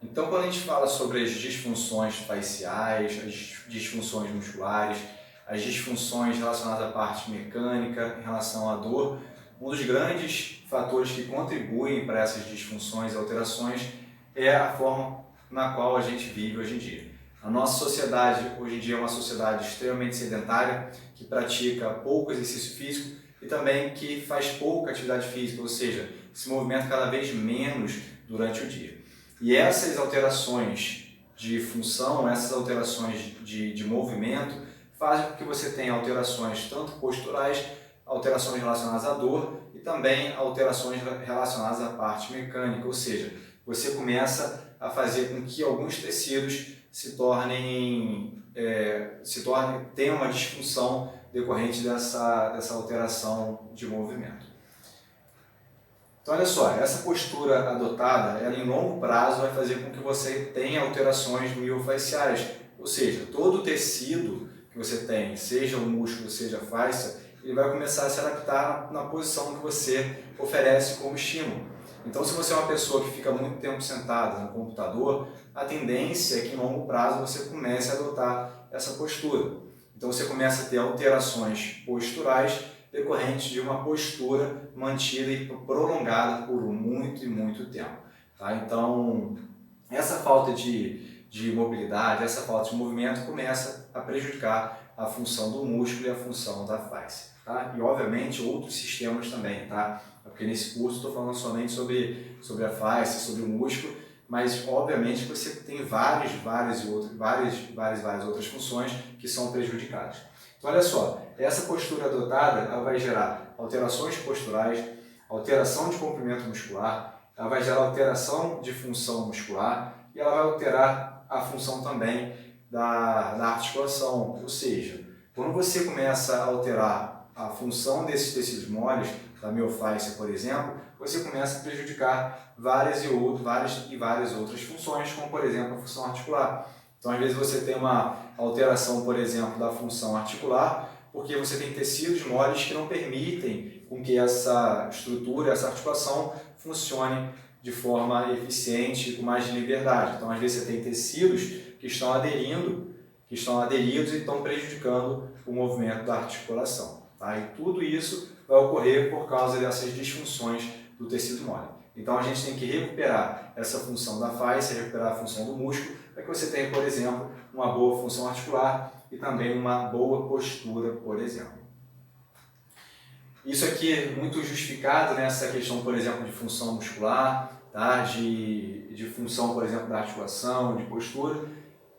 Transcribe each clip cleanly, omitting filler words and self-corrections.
Então, quando a gente fala sobre as disfunções faciais, as disfunções musculares, as disfunções relacionadas à parte mecânica, em relação à dor, um dos grandes fatores que contribuem para essas disfunções e alterações é a forma na qual a gente vive hoje em dia. A nossa sociedade, hoje em dia, é uma sociedade extremamente sedentária, que pratica pouco exercício físico e também que faz pouca atividade física, ou seja, se movimenta cada vez menos durante o dia. E essas alterações de função, essas alterações de movimento, fazem com que você tenha alterações tanto posturais, alterações relacionadas à dor e também alterações relacionadas à parte mecânica, ou seja, você começa a fazer com que alguns tecidos tenham uma disfunção decorrente dessa alteração de movimento. Então, olha só, essa postura adotada, ela em longo prazo vai fazer com que você tenha alterações miofaciais, ou seja, todo o tecido que você tem, seja o músculo, seja a face, ele vai começar a se adaptar na posição que você oferece como estímulo. Então, se você é uma pessoa que fica muito tempo sentada no computador, a tendência é que em longo prazo você comece a adotar essa postura. Então, você começa a ter alterações posturais decorrente de uma postura mantida e prolongada por muito e muito tempo. Tá? Então, essa falta de mobilidade, essa falta de movimento começa a prejudicar a função do músculo e a função da face. Tá? E, obviamente, outros sistemas também, tá? Porque nesse curso estou falando somente sobre a face, sobre o músculo, mas, obviamente, você tem várias outras funções que são prejudicadas. Então, olha só, essa postura adotada ela vai gerar alterações posturais, alteração de comprimento muscular, ela vai gerar alteração de função muscular e ela vai alterar a função também da articulação. Ou seja, quando você começa a alterar a função desses tecidos moles, da miofascia, por exemplo, você começa a prejudicar várias outras funções, como, por exemplo, a função articular. Então, às vezes, você tem uma alteração, por exemplo, da função articular, porque você tem tecidos moles que não permitem com que essa estrutura, essa articulação funcione de forma eficiente, com mais liberdade. Então, às vezes, você tem tecidos que estão aderidos e estão prejudicando o movimento da articulação. Tá? E tudo isso vai ocorrer por causa dessas disfunções do tecido mole. Então, a gente tem que recuperar essa função da face, recuperar a função do músculo, para que você tenha, por exemplo, uma boa função articular e também uma boa postura, por exemplo. Isso aqui é muito justificado nessa questão, por exemplo, de função muscular, tá? de função, por exemplo, da articulação, de postura,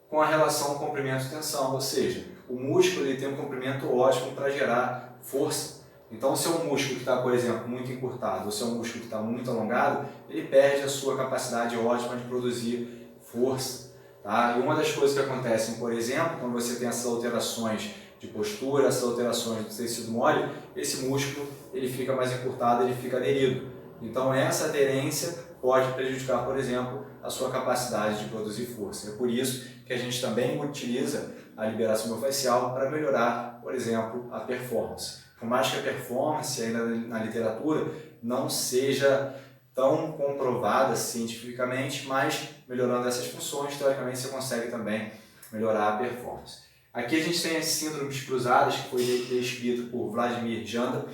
com a relação comprimento e tensão, ou seja, o músculo ele tem um comprimento ótimo para gerar força. Então, se é um músculo que está, por exemplo, muito encurtado, ou se é um músculo que está muito alongado, ele perde a sua capacidade ótima de produzir força. Tá? E uma das coisas que acontecem, por exemplo, quando você tem essas alterações de postura, essas alterações do tecido mole, esse músculo ele fica mais encurtado, ele fica aderido. Então, essa aderência pode prejudicar, por exemplo, a sua capacidade de produzir força. É por isso que a gente também utiliza a liberação miofascial para melhorar, por exemplo, a performance. Por mais que a performance ainda na literatura não seja tão comprovada cientificamente, mas melhorando essas funções, teoricamente você consegue também melhorar a performance. Aqui a gente tem as síndromes cruzadas, que foi descrito por Vladimir Janda,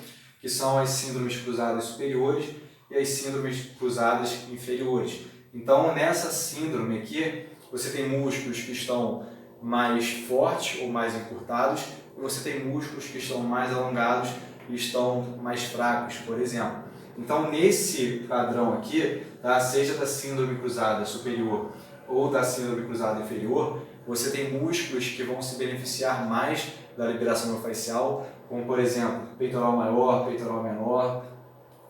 que são as síndromes cruzadas superiores e as síndromes cruzadas inferiores. Então, nessa síndrome aqui, você tem músculos que estão mais fortes ou mais encurtados, e você tem músculos que estão mais alongados e estão mais fracos, por exemplo. Então, nesse padrão aqui, tá, seja da síndrome cruzada superior ou da síndrome cruzada inferior, você tem músculos que vão se beneficiar mais da liberação miofascial, como, por exemplo, peitoral maior, peitoral menor,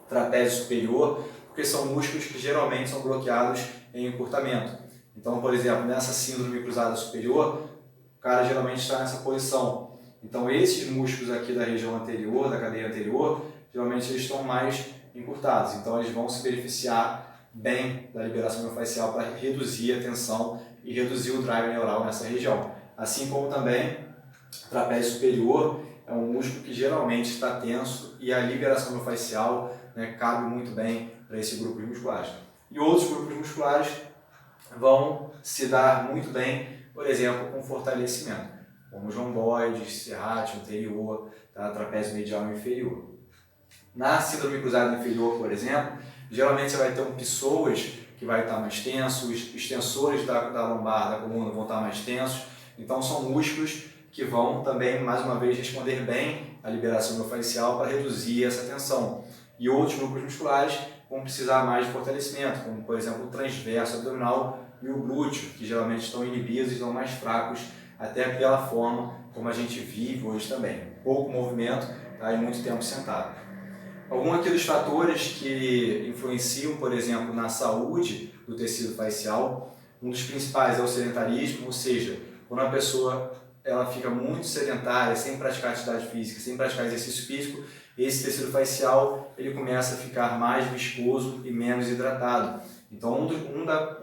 trapézio superior, porque são músculos que geralmente são bloqueados em encurtamento. Então, por exemplo, nessa síndrome cruzada superior, o cara geralmente está nessa posição. Então, esses músculos aqui da região anterior, da cadeia anterior, geralmente eles estão mais encurtados. Então, eles vão se beneficiar bem da liberação miofascial para reduzir a tensão e reduzir o drive neural nessa região. Assim como também o trapézio superior é um músculo que geralmente está tenso e a liberação miofascial, né, cabe muito bem para esse grupo de musculares. E outros grupos musculares vão se dar muito bem, por exemplo, com fortalecimento, como os romboides, serrátil anterior, tá? Trapézio medial e inferior. Na síndrome cruzada inferior, por exemplo, geralmente você vai ter um psoas que vai estar mais tenso, os extensores da lombar, da coluna vão estar mais tensos, então são músculos que vão também, mais uma vez, responder bem à liberação miofascial para reduzir essa tensão. E outros grupos musculares vão precisar mais de fortalecimento, como por exemplo o transverso abdominal e o glúteo, que geralmente estão inibidos e estão mais fracos, até pela forma como a gente vive hoje também. Pouco movimento, tá? E muito tempo sentado. Alguns aqui dos fatores que influenciam, por exemplo, na saúde do tecido facial, um dos principais é o sedentarismo, ou seja, quando a pessoa ela fica muito sedentária, sem praticar atividade física, sem praticar exercício físico, esse tecido facial ele começa a ficar mais viscoso e menos hidratado. Então,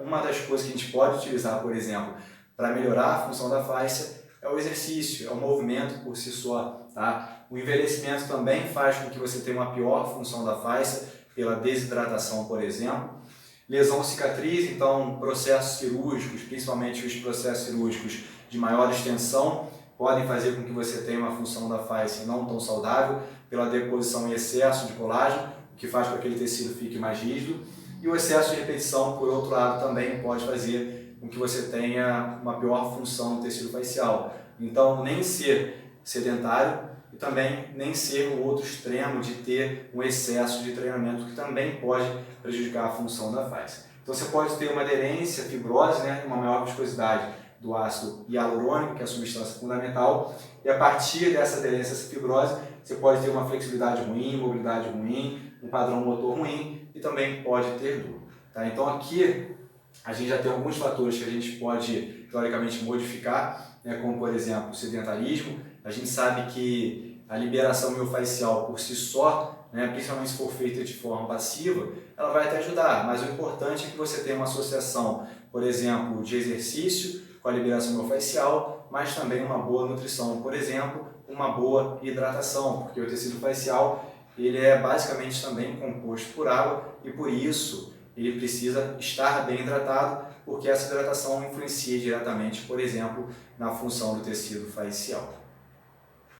uma das coisas que a gente pode utilizar, por exemplo, para melhorar a função da face é o exercício, é o movimento por si só, tá? O envelhecimento também faz com que você tenha uma pior função da face, pela desidratação, por exemplo. Lesão cicatriz, então processos cirúrgicos, principalmente os processos cirúrgicos de maior extensão, podem fazer com que você tenha uma função da face não tão saudável, pela deposição em excesso de colágeno, o que faz com que aquele tecido fique mais rígido. E o excesso de repetição, por outro lado, também pode fazer com que você tenha uma pior função do tecido facial. Então, nem ser sedentário e também nem ser o outro extremo de ter um excesso de treinamento, que também pode prejudicar a função da face. Então, você pode ter uma aderência, fibrose, né, uma maior viscosidade do ácido hialurônico, que é a substância fundamental, e a partir dessa aderência, essa fibrose, você pode ter uma flexibilidade ruim, mobilidade ruim, um padrão motor ruim e também pode ter dor. Tá? Então, aqui a gente já tem alguns fatores que a gente pode, teoricamente, modificar, né, como, por exemplo, o sedentarismo. A gente sabe que a liberação miofascial por si só, né, principalmente se for feita de forma passiva, ela vai até ajudar, mas o importante é que você tenha uma associação, por exemplo, de exercício com a liberação miofascial, mas também uma boa nutrição, por exemplo, uma boa hidratação, porque o tecido facial ele é basicamente também composto por água e por isso ele precisa estar bem hidratado, porque essa hidratação influencia diretamente, por exemplo, na função do tecido facial.